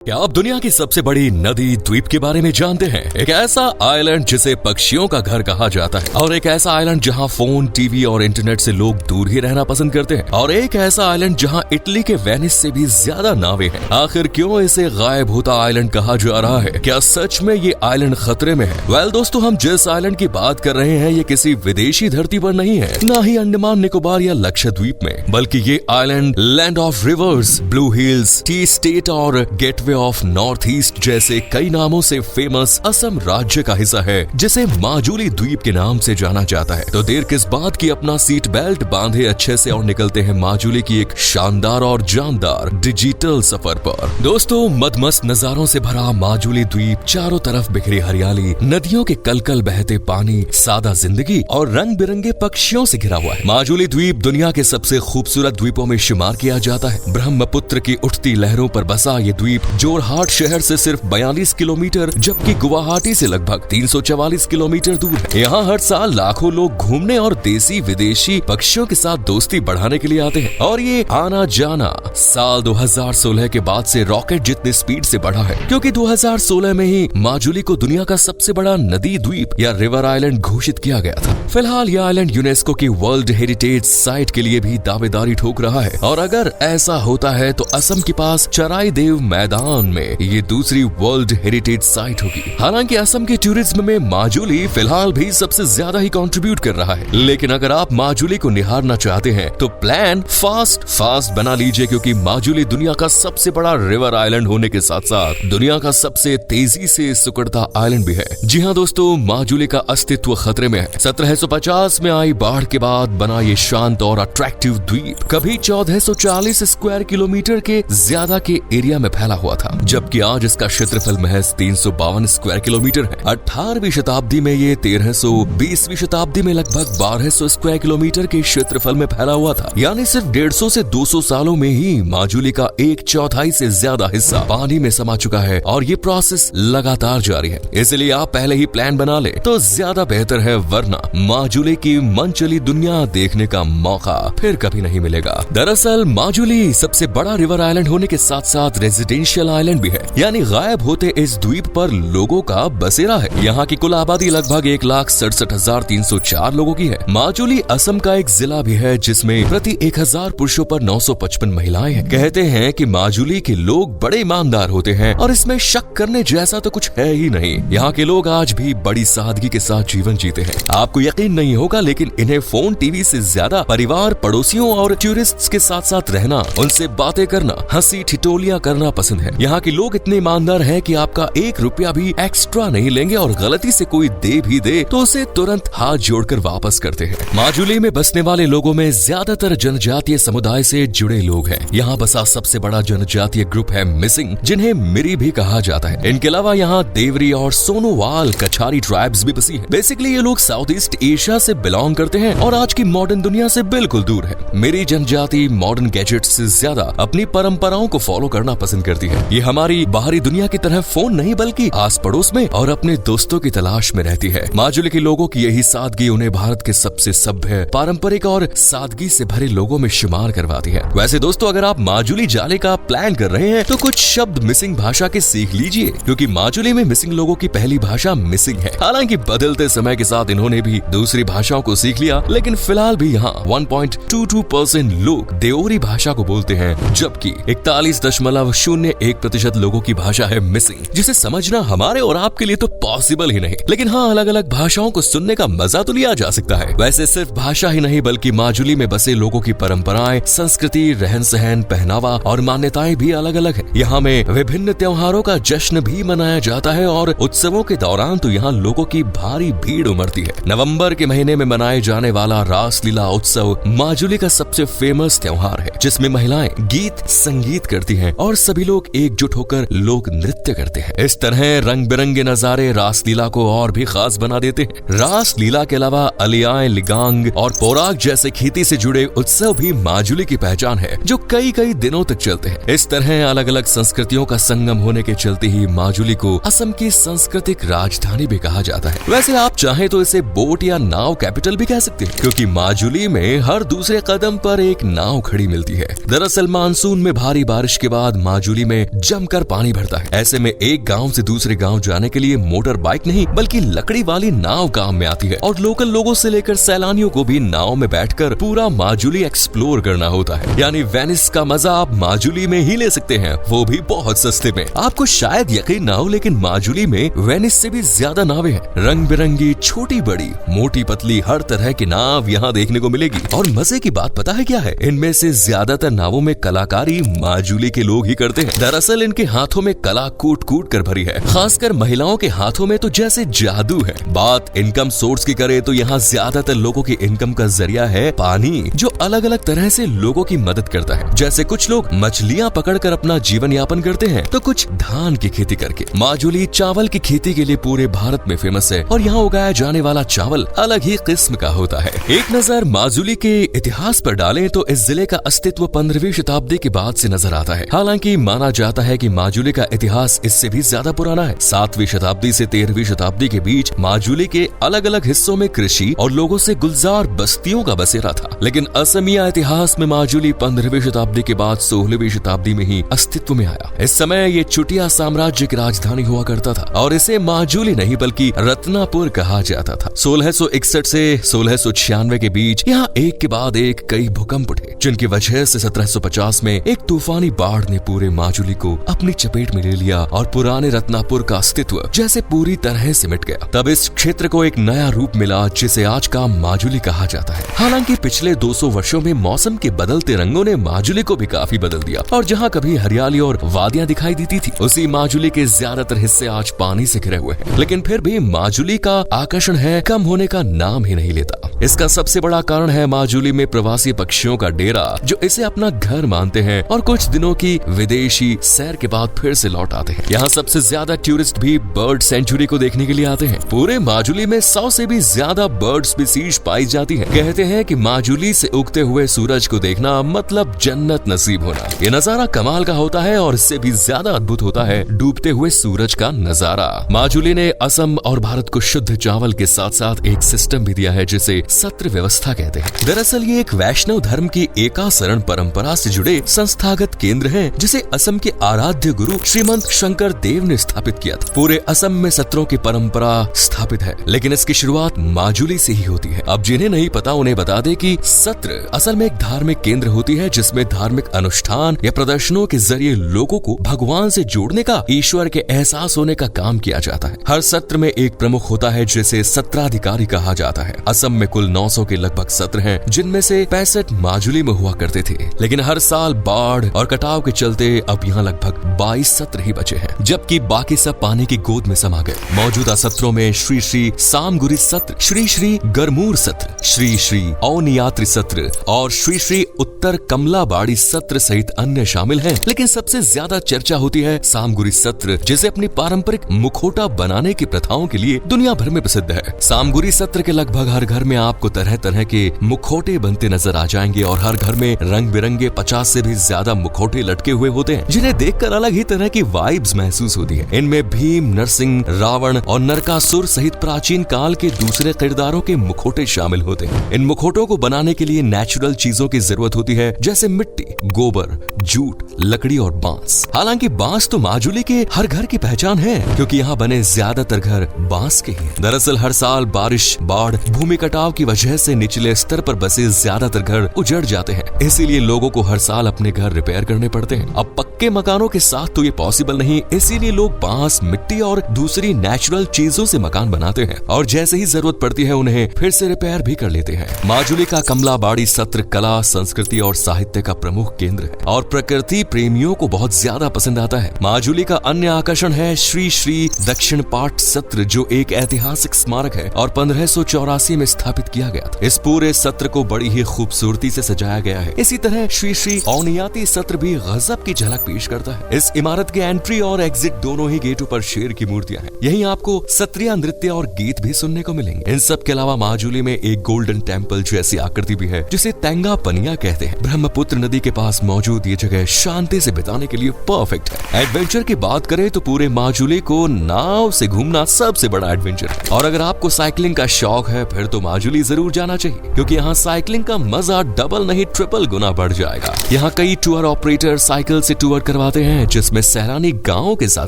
क्या आप दुनिया की सबसे बड़ी नदी द्वीप के बारे में जानते हैं? एक ऐसा आइलैंड जिसे पक्षियों का घर कहा जाता है, और एक ऐसा आइलैंड जहां फोन, टीवी और इंटरनेट से लोग दूर ही रहना पसंद करते हैं, और एक ऐसा आइलैंड जहां इटली के वेनिस से भी ज्यादा नावें हैं। आखिर क्यों इसे गायब होता आइलैंड कहा जा रहा है? क्या सच में ये आइलैंड खतरे में है? वेल दोस्तों, हम जिस आइलैंड की बात कर रहे हैं ये किसी विदेशी धरती पर नहीं है, न ही अंडमान निकोबार या लक्षद्वीप में, बल्कि ये island land of reverse, blue hills, T state और गेटवे ऑफ नॉर्थ ईस्ट जैसे कई नामों से फेमस असम राज्य का हिस्सा है, जिसे माजुली द्वीप के नाम से जाना जाता है। तो देर किस बात की, अपना सीट बेल्ट बांधे अच्छे से और निकलते हैं माजुली की एक शानदार और जानदार डिजिटल सफर पर। दोस्तों, मदमस्त नजारों से भरा माजुली द्वीप, चारों तरफ बिखरी हरियाली, नदियों के कलकल बहते पानी, सादा जिंदगी और रंग बिरंगे पक्षियों से घिरा हुआ है। माजुली द्वीप दुनिया के सबसे खूबसूरत द्वीपों में शुमार किया जाता है। ब्रह्मपुत्र की उठती लहरों पर बसा ये द्वीप जोरहाट शहर से सिर्फ 42 किलोमीटर, जबकि गुवाहाटी से लगभग 344 किलोमीटर दूर है। यहाँ हर साल लाखों लोग घूमने और देसी विदेशी पक्षियों के साथ दोस्ती बढ़ाने के लिए आते हैं, और ये आना जाना साल 2016 के बाद से रॉकेट जितनी स्पीड से बढ़ा है, क्योंकि 2016 में ही माजुली को दुनिया का सबसे बड़ा नदी द्वीप या रिवर आइलैंड घोषित किया गया था। फिलहाल यह आइलैंड यूनेस्को की वर्ल्ड हेरिटेज साइट के लिए भी दावेदारी ठोक रहा है, और अगर ऐसा होता है तो असम के पास चराई देव मैदान में ये दूसरी वर्ल्ड हेरिटेज साइट होगी। हालांकि असम के टूरिज्म में माजुली फिलहाल भी सबसे ज्यादा ही कंट्रीब्यूट कर रहा है, लेकिन अगर आप माजुली को निहारना चाहते हैं तो प्लान फास्ट बना लीजिए, क्योंकि माजुली दुनिया का सबसे बड़ा रिवर आइलैंड होने के साथ साथ दुनिया का सबसे तेजी से सिकुड़ता आइलैंड भी है। जी हाँ दोस्तों, माजुली का अस्तित्व खतरे में है। 1750 में आई बाढ़ के बाद बना ये शांत और अट्रैक्टिव द्वीप कभी 1440 स्क्वायर किलोमीटर के ज्यादा के एरिया में फैला हुआ था, जबकि आज इसका क्षेत्रफल महज 352 स्क्वायर किलोमीटर है। 18वीं शताब्दी में ये 1300, 20वीं शताब्दी में लगभग 1200 स्क्वायर किलोमीटर के क्षेत्रफल में फैला हुआ था। यानी सिर्फ 150 से 200 सालों में ही माजुली का 1/4 से ज्यादा हिस्सा पानी में समा चुका है, और ये प्रोसेस लगातार जारी है। इसलिए आप पहले ही प्लान बना ले तो ज्यादा बेहतर है, वरना माजुली की मनचली दुनिया देखने का मौका फिर कभी नहीं मिलेगा। दरअसल माजुली सबसे बड़ा रिवर आइलैंड होने के साथ साथ रेजिडेंशियल आइलैंड भी है, यानी गायब होते इस द्वीप पर लोगों का बसेरा है। यहाँ की कुल आबादी लगभग 1,67,304 लोगों की है। माजुली असम का एक जिला भी है, जिसमें प्रति 1000 पुरुषों पर 955 महिलाएं हैं। कहते हैं कि माजुली के लोग बड़े ईमानदार होते हैं, और इसमें शक करने जैसा तो कुछ है ही नहीं। यहाँ के लोग आज भी बड़ी सादगी के साथ जीवन जीते हैं। आपको यकीन नहीं होगा, लेकिन इन्हें फोन, टीवी से ज्यादा परिवार, पड़ोसियों और टूरिस्ट्स के साथ साथ रहना, उनसे बातें करना, हंसी ठिठोलियां करना पसंद है। यहाँ के लोग इतने ईमानदार हैं कि आपका 1 रुपया भी एक्स्ट्रा नहीं लेंगे, और गलती से कोई दे भी दे तो उसे तुरंत हाथ जोड़कर वापस करते हैं। माजुली में बसने वाले लोगों में ज्यादातर जनजातीय समुदाय से जुड़े लोग हैं। यहाँ बसा सबसे बड़ा जनजातीय ग्रुप है मिसिंग, जिन्हें मिरी भी कहा जाता है। इनके अलावा यहाँ देवरी और सोनोवाल कछारी ट्राइब्स भी बसी है। बेसिकली ये लोग साउथ ईस्ट एशिया से बिलोंग करते हैं, और आज की मॉडर्न दुनिया से बिल्कुल दूर है। मेरी जनजाति मॉडर्न गैजेट्स से ज्यादा अपनी परंपराओं को फॉलो करना पसंद करती है। ये हमारी बाहरी दुनिया की तरह फोन नहीं, बल्कि आस पड़ोस में और अपने दोस्तों की तलाश में रहती है। माजुली के लोगों की यही सादगी उन्हें भारत के सबसे सभ्य, पारंपरिक और सादगी से भरे लोगों में शुमार करवाती है। वैसे दोस्तों, अगर आप माजुली जाने का प्लान कर रहे हैं तो कुछ शब्द मिसिंग भाषा के सीख लीजिए, क्योंकि माजुली में मिसिंग लोगों की पहली भाषा मिसिंग है। हालांकि बदलते समय के साथ इन्होंने भी दूसरी भाषाओं को सीख लिया, लेकिन फिलहाल भी यहाँ 1.22% लोग देओरी भाषा को बोलते हैं, जबकि 41.01% लोगों की भाषा है मिसिंग, जिसे समझना हमारे और आपके लिए तो पॉसिबल ही नहीं। लेकिन हाँ, अलग अलग भाषाओं को सुनने का मजा तो लिया जा सकता है। वैसे सिर्फ भाषा ही नहीं, बल्कि माजुली में बसे लोगों की परंपराएं, संस्कृति, रहन सहन, पहनावा और मान्यताएं भी अलग अलग है। यहाँ में विभिन्न त्योहारों का जश्न भी मनाया जाता है, और उत्सवों के दौरान तो यहाँ लोगों की भारी भीड़ उमड़ती है। नवंबर के महीने में मनाए जाने वाला रासलीला उत्सव माजुली का सबसे फेमस त्योहार है, जिसमें महिलाएं गीत संगीत करती हैं और सभी लोग एकजुट होकर लोक नृत्य करते हैं। इस तरह रंग बिरंगे नजारे रासलीला को और भी खास बना देते हैं। रासलीला के अलावा अलियाएं, लिगांग और पोराक जैसे खेती से जुड़े उत्सव भी माजुली की पहचान है, जो कई कई दिनों तक चलते हैं। इस तरह अलग अलग संस्कृतियों का संगम होने के चलते ही माजुली को असम की सांस्कृतिक राजधानी भी कहा जाता है। वैसे आप चाहे तो इसे बोट या नाव कैपिटल भी कह सकते हैं, क्योंकि माजुली में हर दूसरे कदम पर एक नाव खड़ी मिलती है। दरअसल मानसून में भारी बारिश के बाद माजुली में जमकर पानी भरता है। ऐसे में एक गांव से दूसरे गांव जाने के लिए मोटर बाइक नहीं बल्कि लकड़ी वाली नाव काम में आती है और लोकल लोगों से लेकर सैलानियों को भी नाव में बैठकर पूरा माजुली एक्सप्लोर करना होता है। यानी वेनिस का मजा आप माजुली में ही ले सकते हैं, वो भी बहुत सस्ते में। आपको शायद यकीन ना हो लेकिन माजुली में वेनिस से भी ज्यादा नावें हैं। रंग बिरंगी, छोटी बड़ी, मोटी पतली, हर तरह की नाव यहाँ देखने को मिलेगी। और मजे की बात पता है क्या है? इनमें से ज्यादातर नावों में कलाकारी माजुली के लोग ही करते हैं। दरअसल इनके हाथों में कला कूट कूट कर भरी है, खासकर महिलाओं के हाथों में तो जैसे जादू है। बात इनकम सोर्स की करे तो यहाँ ज्यादातर लोगों की इनकम का जरिया है पानी, जो अलग अलग तरह से लोगों की मदद करता है। जैसे कुछ लोग मछलियाँ पकड़कर अपना जीवन यापन करते हैं तो कुछ धान की खेती करके। माजुली चावल की खेती के लिए पूरे भारत में फेमस है और यहाँ उगाया जाने वाला चावल अलग ही किस्म का होता है। एक नजर माजुली के इतिहास पर डालें तो इस जिले का अस्तित्व 15वीं शताब्दी के बाद से नजर आता है। हालांकि माना जाता है कि माजुली का इतिहास इससे भी ज्यादा पुराना है। 7वीं शताब्दी से 13वीं शताब्दी के बीच माजुली के अलग अलग हिस्सों में कृषि और लोगों से गुलजार बस्तियों का बसेरा था। लेकिन असमिया इतिहास में माजुली 15वीं शताब्दी के बाद 16वीं शताब्दी में ही अस्तित्व में आया। इस समय ये चुटिया साम्राज्य की राजधानी हुआ करता था और इसे माजुली नहीं बल्कि रत्नापुर कहा जाता था। 1661 से 1696 के बीच यहाँ एक के बाद एक कई भूकंप उठे, जिनकी वजह से 1750 में एक तूफानी बाढ़ ने पूरे माजुली को अपनी चपेट में ले लिया और पुराने रत्नापुर का अस्तित्व जैसे पूरी तरह से मिट गया। तब इस क्षेत्र को एक नया रूप मिला जिसे आज का माजुली कहा जाता है। हालांकि पिछले 200 वर्षों में मौसम के बदलते रंगों ने माजुली को भी काफी बदल दिया और जहाँ कभी हरियाली और वादियां दिखाई देती थी, उसी माजुली के ज्यादातर हिस्से आज पानी से घिरे हुए हैं। लेकिन फिर भी माजुली का आकर्षण है कम होने का नाम ही नहीं लेता। इसका सबसे बड़ा कारण है माजुली में प्रवासी पक्षियों का डेरा, जो इसे अपना घर मानते हैं और कुछ दिनों की विदेशी सैर के बाद फिर से लौट आते हैं। यहाँ सबसे ज्यादा टूरिस्ट भी बर्ड सेंचुरी को देखने के लिए आते हैं। पूरे माजुली में 100 से भी ज्यादा बर्ड स्पीसीज पाई जाती है। कहते हैं कि माजुली से उगते हुए सूरज को देखना मतलब जन्नत नसीब होना। ये नजारा कमाल का होता है और इससे भी ज्यादा अद्भुत होता है डूबते हुए सूरज का नजारा। माजुली ने असम और भारत को शुद्ध चावल के साथ साथ एक सिस्टम भी दिया है जिसे सत्र व्यवस्था कहते हैं। दरअसल ये एक वैष्णव धर्म की एकाशरण परंपरा से जुड़े संस्थागत केंद्र है, जिसे असम के आराध्य गुरु श्रीमंत शंकर देव ने स्थापित किया था। पूरे असम में सत्रों की परंपरा स्थापित है, लेकिन इसकी शुरुआत माजुली से ही होती है। अब जिन्हें नहीं पता उन्हें बता दे कि सत्र असल में एक धार्मिक केंद्र होती है, जिसमें धार्मिक अनुष्ठान या प्रदर्शनों के जरिए लोगों को भगवान से जोड़ने का, ईश्वर के एहसास होने का काम किया जाता है। हर सत्र में एक प्रमुख होता है जिसे सत्राधिकारी कहा जाता है। असम में कुल 900 के लगभग सत्र हैं, जिनमें से 65 माजुली में हुआ करते थे। लेकिन हर साल बाढ़ और कटाव के चलते अब यहाँ लगभग 22 सत्र ही बचे हैं, जबकि बाकी सब पानी की गोद में समा गए। मौजूदा सत्रों में श्री श्री सामगुरी सत्र, श्री श्री गरमूर सत्र, श्री श्री अवनियात्री सत्र और श्री श्री उत्तर कमलाबाड़ी सत्र सहित अन्य शामिल हैं। लेकिन सबसे ज्यादा चर्चा होती है सामगुरी सत्र, जिसे अपनी पारंपरिक मुखौटा बनाने की प्रथाओं के लिए दुनिया भर में प्रसिद्ध है। सामगुरी सत्र के लगभग हर घर में आपको तरह तरह के मुखौटे बनते नजर आ जाएंगे और हर घर में रंग बिरंगे 50 से भी ज्यादा मुखौटे लटके हुए होते हैं, जिन्हें देखकर अलग ही तरह की वाइब्स महसूस होती है। इनमें भीम, नरसिंह, रावण और नरकासुर सहित प्राचीन काल के दूसरे किरदारों के मुखौटे शामिल होते हैं। इन मुखौटों को बनाने के लिए नेचुरल चीजों की जरूरत होती है, जैसे मिट्टी, गोबर, जूट, लकड़ी और बांस। हालांकि बांस तो माजुली के हर घर की पहचान है, क्योंकि यहाँ बने ज्यादातर घर बांस के हैं। दरअसल हर साल बारिश, बाढ़, भूमि कटाव की वजह से निचले स्तर पर बसे ज्यादातर घर उजड़ जाते हैं। इसीलिए लोगों को हर साल अपने घर रिपेयर करने पड़ते हैं। अब पक्के मकानों के साथ तो ये पॉसिबल नहीं, इसीलिए लोग बांस, मिट्टी और दूसरी नेचुरल चीजों से मकान बनाते हैं और जैसे ही जरूरत पड़ती है उन्हें फिर से रिपेयर भी कर लेते हैं। माजुली का कमलाबाड़ी सत्र कला, संस्कृति और साहित्य का प्रमुख केंद्र है और प्रकृति प्रेमियों को बहुत ज्यादा पसंद आता है। माजुली का अन्य आकर्षण है श्री श्री दक्षिण पाट सत्र, जो एक ऐतिहासिक स्मारक है और 1584 में स्थापित किया गया था। इस पूरे सत्र को बड़ी ही खूबसूरती से सजाया गया है। इसी तरह श्री श्री अवनियाती सत्र भी गजब की झलक पेश करता है। इस इमारत के एंट्री और एग्जिट दोनों ही गेटों पर शेर की मूर्तियां हैं। यहीं आपको सत्रिया नृत्य और गीत भी सुनने को मिलेंगे। इन सब के अलावा माजुली में एक गोल्डन टेम्पल जैसी आकृति भी है, जिसे तेंगा पनिया कहते हैं। ब्रह्मपुत्र नदी के पास मौजूद ये जगह शांति से बिताने के लिए परफेक्ट है। एडवेंचर की बात करें तो पूरे माजुली को नाव से घूमना सबसे बड़ा एडवेंचर है और अगर आपको साइकिलिंग का शौक है फिर तो माजुली माजुली जरूर जाना चाहिए, क्योंकि यहाँ साइकिलिंग का मजा डबल नहीं ट्रिपल गुना बढ़ जाएगा। यहाँ कई टूर ऑपरेटर साइकिल से टूर करवाते हैं, जिसमें सैलानी गाँव के साथ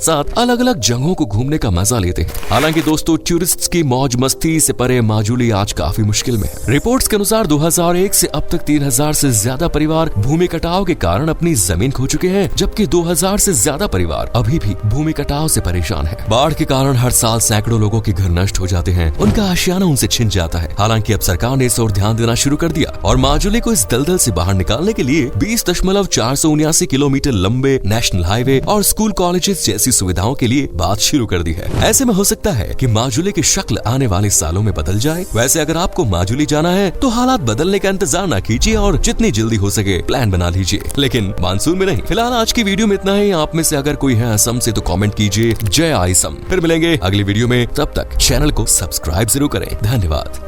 साथ अलग अलग जगहों को घूमने का मजा लेते हैं। हालांकि दोस्तों, टूरिस्ट की मौज मस्ती से परे माजुली आज काफी मुश्किल में है। रिपोर्ट्स के अनुसार 2001 से अब तक 3000 से ज्यादा परिवार भूमि कटाव के कारण अपनी जमीन खो चुके हैं, जबकि 2000 से ज्यादा परिवार अभी भी भूमि कटाव से परेशान है। बाढ़ के कारण हर साल सैकड़ों लोगों के घर नष्ट हो जाते हैं, उनका आशियाना उनसे छिन जाता है। हालांकि अब सरकार ने इस ओर ध्यान देना शुरू कर दिया और माजुली को इस दलदल से बाहर निकालने के लिए 20.479 किलोमीटर लंबे नेशनल हाईवे और स्कूल कॉलेजेस जैसी सुविधाओं के लिए बात शुरू कर दी है। ऐसे में हो सकता है कि माजुली की शक्ल आने वाले सालों में बदल जाए। वैसे अगर आपको माजुली जाना है तो हालात बदलने का इंतजार न कीजिए और जितनी जल्दी हो सके प्लान बना लीजिए, लेकिन मानसून में नहीं। फिलहाल आज की वीडियो में इतना ही। आप में से अगर कोई है असम से तो कमेंट कीजिए जय असम। फिर मिलेंगे अगली वीडियो में, तब तक चैनल को सब्सक्राइब जरूर करें। धन्यवाद।